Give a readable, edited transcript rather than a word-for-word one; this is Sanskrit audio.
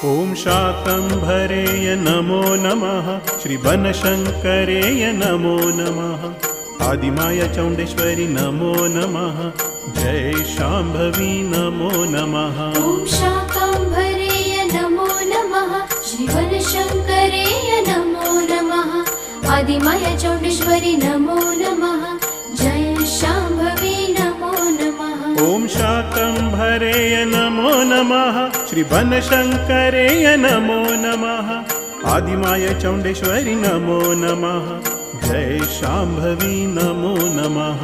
ॐ शाकम्भरेय नमो नमः। श्री बनशङ्करेय नमो नमः। आदिमाया चौण्डेश्वरी नमो नमः। जय शाम्भवी नमो नमः। ॐ शाकम्भरेय नमो नमः। श्री बनशङ्करेय नमो नमः। आदिमाया चौण्डेश्वरी नमो नमः। जय शाम्भवी नमो नमः। ॐ शाकम्भरेय नमो नमः। श्री बनशङ्करेय नमो नमः। आदिमाया चौण्डेश्वरी नमो नमः। जय शाम्भवी नमो नमः।